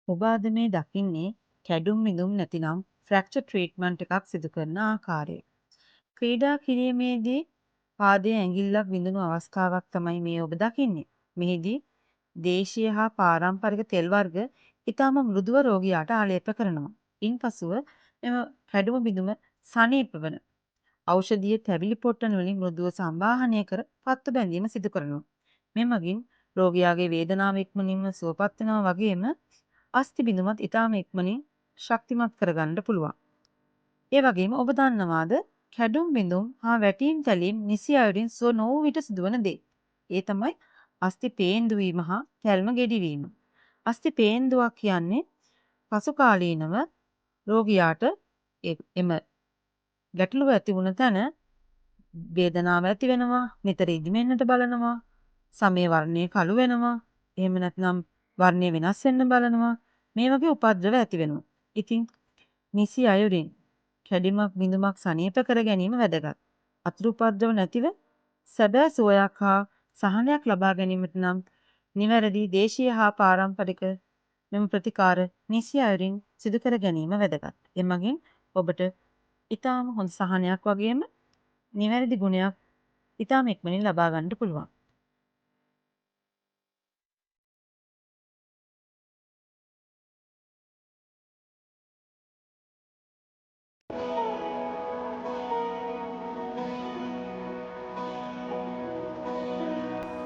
ඔබ අද මේ දකින්නේ කැඩුම් මිදුම් නැතිනම් ෆ්‍රැක්චර් ට්‍රීට්මන්ට් එකක් සිදු කරන ආකාරය. ක්‍රීඩා කිරීමේදී පාදයේ ඇඟිල්ලක් විඳුණු අවස්ථාවක් තමයි මේ ඔබ දකින්නේ. මෙහිදී දේශීය හා පාරම්පරික තෙල් වර්ග ඊටම මෘදුව රෝගියාට ආලේප කරනවා. ඉන්පසුව මෙම කැඩුම බිඳුම සනීප වන ඖෂධීය තැවිලි පොට්ටන වලින් මෘදුව සංවාහනය කර පත්තු බැඳීම සිදු කරනවා. මෙමගින් රෝගියාගේ වේදනාව ඉක්මනින්ම සුවපත් වෙනවා වගේම අස්ථි බිඳුමත් ඊටම ඉක්මනින් ශක්තිමත් කරගන්න පුළුවන්. ඒ වගේම ඔබ දන්නවාද කැඩුම් බිඳුම් හා වැටීම් තැලීම් නිසි අයුරින් සුව නොවූ විට සිදුවන දේ. ඒ තමයි අස්ථි පේන්දු වීම හා තැල්ම ගෙඩිවීම. අස්ථි පේන්දුවක් කියන්නේ පසු කාලීනව රෝගියාට එම ගැටලුව ඇති වුණ තැන වේදනාව ඇති වෙනවා, නිතර ඉදිමෙන්නට බලනවා, සමේ වර්ණය කළු වෙනවා, එහෙම නැත්නම් වර්ණය වෙනස් වෙන්න බලනවා. මේ වගේ උපද්‍රව ඇති වෙනවා. ඉතින් නිසි අයුරින් කැඩීමක් බිඳුමක් සනීප කර ගැනීම වැදගත්. අතුරු උපද්‍රව නැතිව සැබෑ සුවයක් හා සහනයක් ලබා ගැනීමට නම් නිවැරදි දේශීය හා පාරම්පරික මෙම ප්‍රතිකාර නිසි අයුරින් සිදු කර ගැනීම වැදගත්. එමගින් ඔබට ඊටාම හොඳ සහනයක් වගේම නිවැරදි ගුණයක් ඊටාම ඉක්මනින් ලබා ගන්නට පුළුවන්.